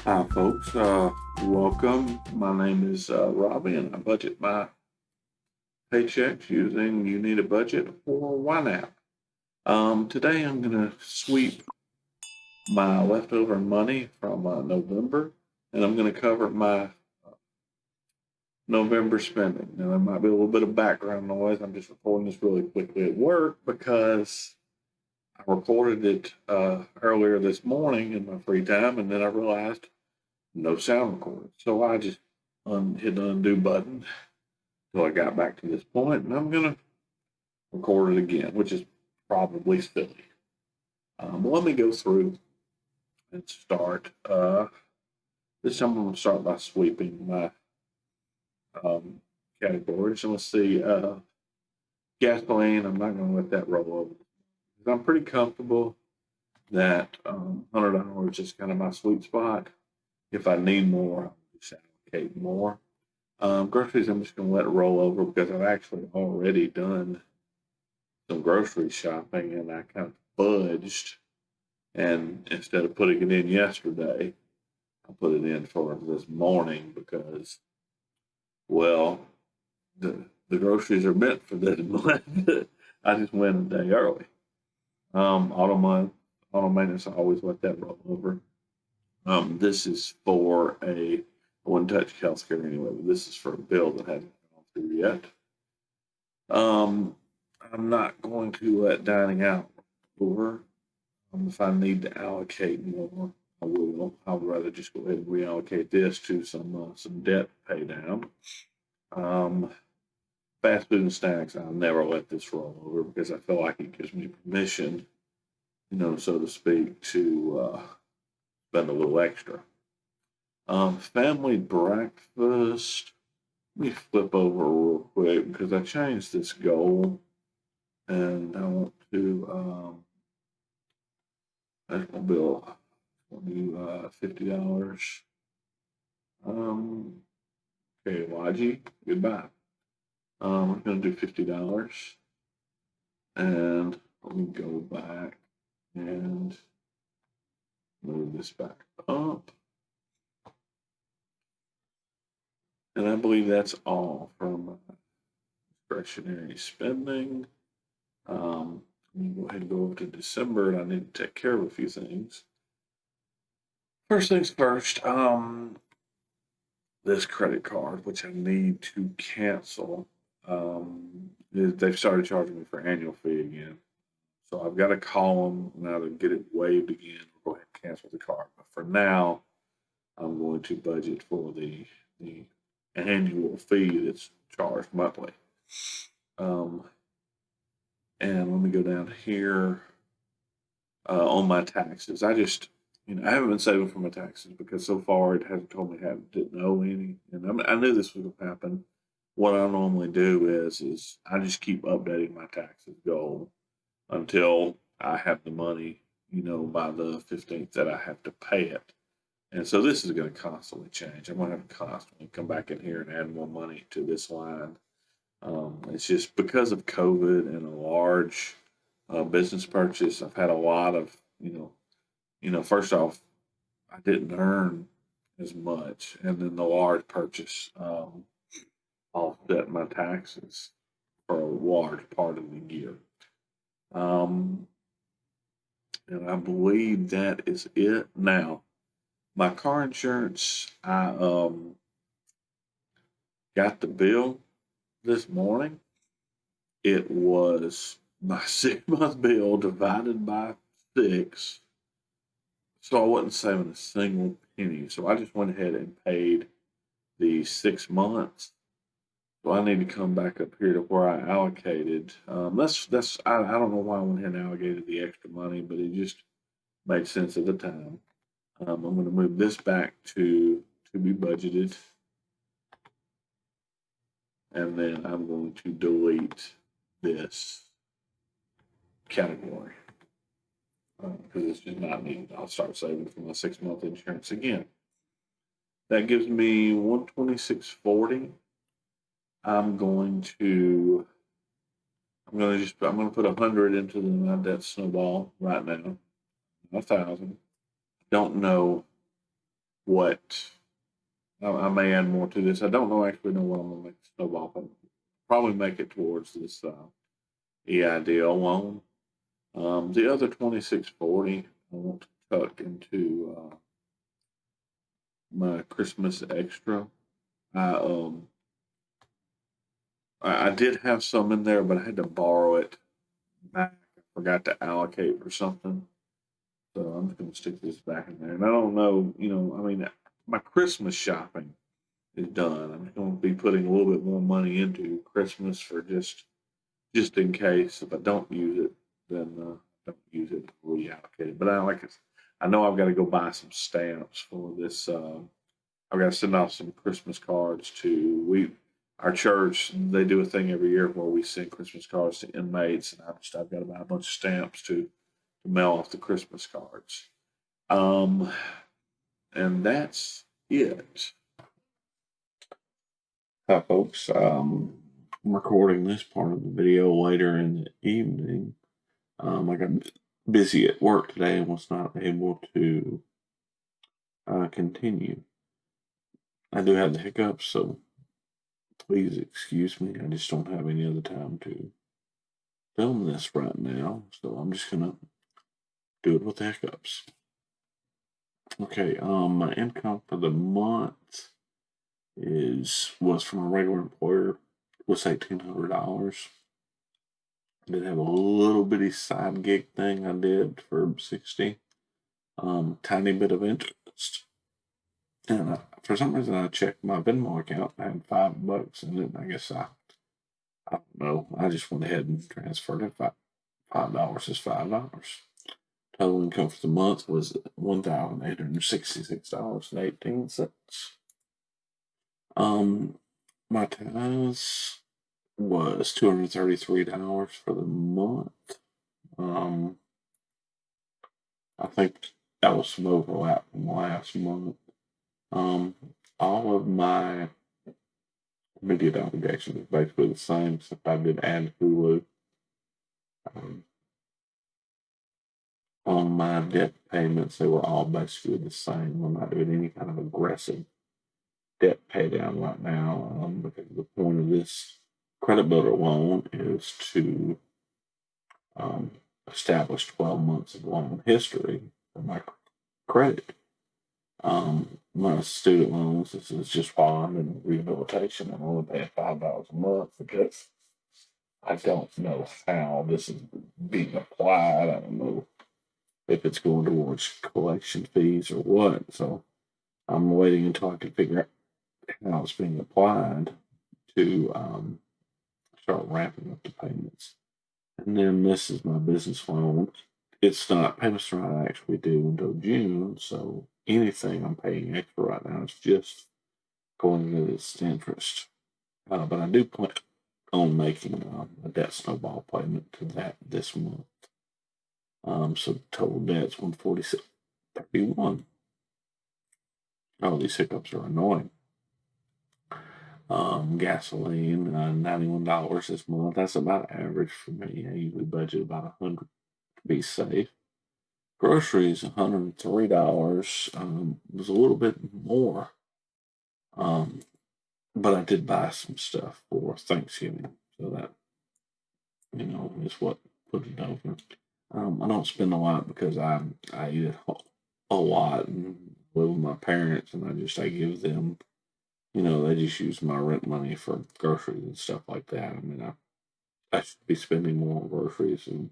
Hi, folks. Welcome. My name is Robbie, and I budget my paychecks using You Need a Budget for YNAB. Today, I'm going to sweep my leftover money from November, and I'm going to cover my November spending. Now, there might be a little bit of background noise. I'm just recording this really quickly at work because I recorded it earlier this morning in my free time, and then I realized no sound recording. So I just hit the undo button till I got back to this point, and I'm gonna record it again, which is probably silly. Let me go through and start. This time I'm gonna start by sweeping my um, categories. So let's see. Gasoline. I'm not gonna let that roll over. I'm pretty comfortable that $100 is kind of my sweet spot. If I need more, I'll just allocate more. Groceries, I'm just going to let it roll over because I've actually already done some grocery shopping and I kind of fudged. And instead of putting it in yesterday, I put it in for this morning because, well, the groceries are meant for this month. I just went a day early. Auto month, auto maintenance, I always let that roll over. This is for a one touch healthcare anyway, but this is for a bill that hasn't gone through yet. I'm not going to let dining out over. If I need to allocate more, I will. I would rather just go ahead and reallocate this to some debt pay down. Um, Fast food and snacks, I'll never let this roll over because I feel like it gives me permission, so to speak, to spend a little extra. Family breakfast. Let me flip over real quick because I changed this goal and I want to national bill $50. Um, okay, YG, goodbye. I'm gonna do $50 and let me go back and move this back up. And I believe that's all from discretionary spending. Let me go ahead and go over to December, and I need to take care of a few things. First things first, this credit card, which I need to cancel. They've started charging me for annual fee again. So I've got to call them now to get it waived again or go ahead and cancel the card. But for now, I'm going to budget for the annual fee that's charged monthly. Um, and let me go down here on my taxes. I haven't been saving for my taxes because so far it hasn't told me I didn't owe any, and I knew this was going to happen. What I normally do is I just keep updating my taxes goal until I have the money, by the 15th that I have to pay it. And so this is going to constantly change. I'm going to have to constantly come back in here and add more money to this line. It's just because of COVID and a large business purchase. I've had a lot of, first off, I didn't earn as much, and then the large purchase offset my taxes for a large part of the year. Um, and I believe that is it. Now, my car insurance, I got the bill this morning. It was my 6 month bill divided by 6. So I wasn't saving a single penny. So I just went ahead and paid the 6 months. So I need to come back up here to where I allocated. I don't know why I went ahead and allocated the extra money, but it just made sense at the time. I'm going to move this back to be budgeted, and then I'm going to delete this category because it's just not needed. I'll start saving for my 6 month insurance again. That gives me 126.40. I'm going to I'm going to put 100 into my debt snowball right now. 1,000. Don't know what I may add more to this. I don't actually know what I'm gonna make the snowball payment. Probably make it towards this EIDL loan. The other 2640 I want to tuck into my Christmas extra. I I did have some in there, but I had to borrow it back. I forgot to allocate for something. So I'm just gonna stick this back in there. And I don't know, I mean, my Christmas shopping is done. I'm gonna be putting a little bit more money into Christmas for just in case. If I don't use it, then don't use it. Reallocate it. But I know I've got to go buy some stamps for this. I've got to send off some Christmas cards to our church. They do a thing every year where we send Christmas cards to inmates, and I've got to buy a bunch of stamps to mail off the Christmas cards. Um, and that's it. Hi, folks. I'm recording this part of the video later in the evening. I got busy at work today and was not able to continue. I do have the hiccups, so please excuse me. I just don't have any other time to film this right now, so I'm just gonna do it with the hiccups. Okay, my income for the month was from a regular employer was $1,800. I did have a little bitty side gig thing I did for 60. Tiny bit of interest. And for some reason I checked my Venmo account. I had $5 in it. I guess I don't know. I just went ahead and transferred it. $5 is $5. Total income for the month was $1,866.18. My tithes was $233 for the month. I think that was some overlap from last month. All of my immediate obligations are basically the same, except I did add Hulu. On my debt payments, they were all basically the same. I'm not doing any kind of aggressive debt pay down right now because the point of this credit builder loan is to establish 12 months of loan history for my credit. My student loans, this is just while I'm in rehabilitation. I'm only paying $5 a month because I don't know how this is being applied. I don't know if it's going towards collection fees or what. So I'm waiting until I can figure out how it's being applied to start ramping up the payments. And then this is my business loan. It's not payments are not actually due until June, so anything I'm paying extra right now is just going into this interest. But I do plan on making a debt snowball payment to that this month. So total debt's 146.31. Oh, these hiccups are annoying. Gasoline, $91 this month. That's about average for me. I usually budget about $100 to be safe. Groceries, $103. Was a little bit more. But I did buy some stuff for Thanksgiving, so that is what put it over. I don't spend a lot because I eat a lot and live with my parents, and I give them, they just use my rent money for groceries and stuff like that. I mean, I should be spending more on groceries, and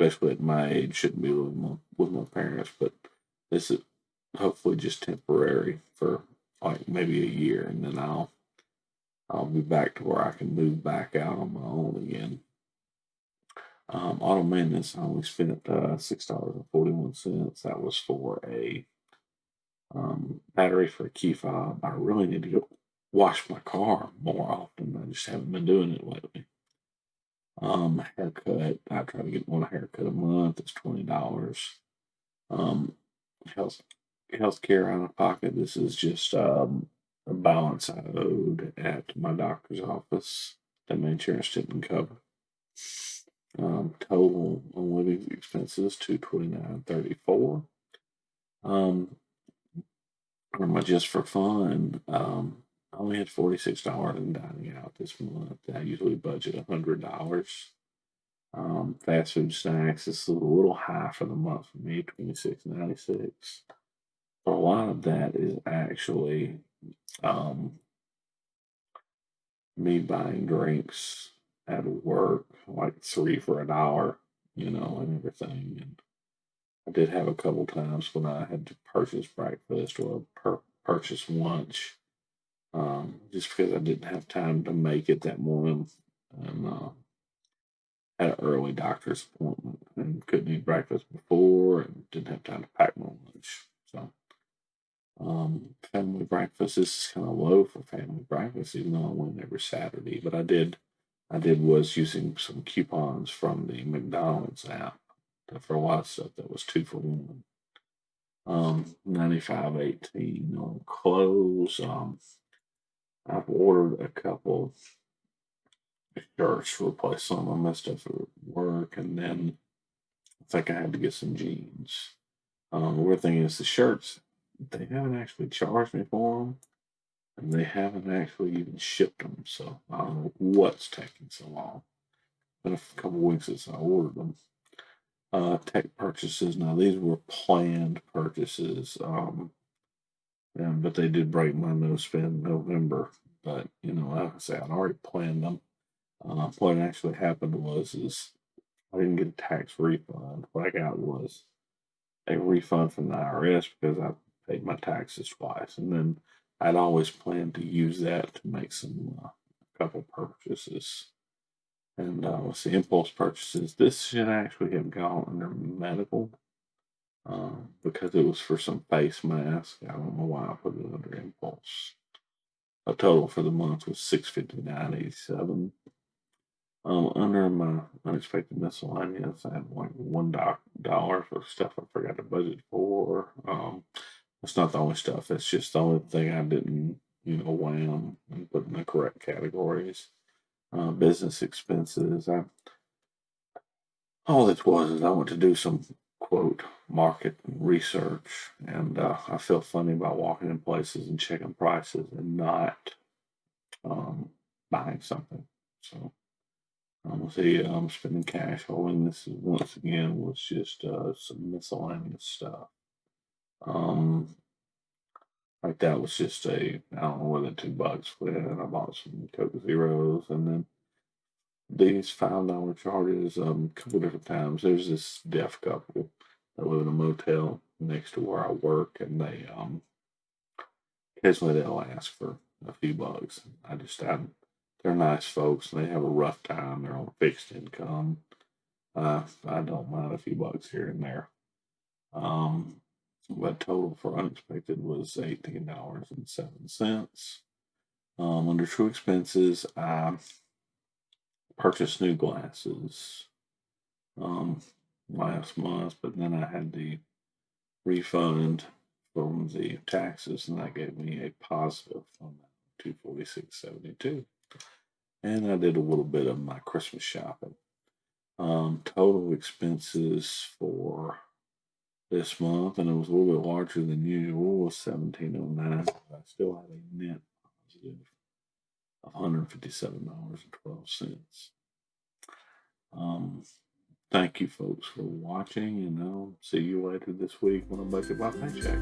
especially at my age, shouldn't be living with my parents. But this is hopefully just temporary for like maybe a year, and then I'll be back to where I can move back out on my own again. Auto maintenance, I only spent $6.41. That was for a battery for a key fob. I really need to go wash my car more often. I just haven't been doing it lately. Haircut, I try to get one haircut a month. It's $20. Health healthcare out of pocket. This is just a balance I owed at my doctor's office that my insurance didn't cover. Total on living expenses $229.34. just for fun, I only had $46 in dining out this month. I usually budget $100. Fast food snacks is a little high for the month for me, $26.96. But a lot of that is actually um, me buying drinks at work, like three for $1, and everything. And I did have a couple times when I had to purchase breakfast or purchase lunch, just because I didn't have time to make it that morning, and had an early doctor's appointment and couldn't eat breakfast before and didn't have time to pack my lunch. So, family breakfast is kind of low for family breakfast, even though I went every Saturday. But I did was using some coupons from the McDonald's app for a lot of stuff that was 2 for 1. 95.18 on clothes. I've ordered a couple shirts to replace some of my stuff at work, and then I think I had to get some jeans. The weird thing is the shirts, they haven't actually charged me for them, and they haven't actually even shipped them. So I don't know what's taking so long. Been a couple weeks since I ordered them. Tech purchases. Now these were planned purchases. But they did break my no spend November. But like I say, I'd already planned them. What actually happened is I didn't get a tax refund. What I got was a refund from the IRS because I paid my taxes twice, and then I'd always planned to use that to make some couple purchases. And let's see, impulse purchases. This should actually have gone under medical because it was for some face mask. I don't know why I put it under impulse. A total for the month was $659.87. Under my unexpected miscellaneous, I had like $1 for stuff I forgot to budget for. That's not the only stuff. That's just the only thing I didn't, wham and put in the correct categories. Business expenses. All it was is I went to do some quote market research, and I felt funny about walking in places and checking prices and not um, buying something. So see, I'm spending cash holding. This is once again was just some miscellaneous stuff. Um, like that was just I don't know, more than $2 for it. And I bought some Coke Zeros, and then these $5 charges a couple different times. There's this deaf couple that live in a motel next to where I work, and they occasionally they'll ask for a few bucks. They're nice folks, and they have a rough time. They're on fixed income. I don't mind a few bucks here and there. Um, but total for unexpected was $18.07. Under true expenses, I purchased new glasses um, last month, but then I had the refund from the taxes, and that gave me a positive on that, 246.72. And I did a little bit of my Christmas shopping. Total expenses for this month, and it was a little bit larger than usual, was 1709. I still had a net positive of $157.12. Um, Thank you, folks, for watching, and I'll see you later this week when I budget my paycheck.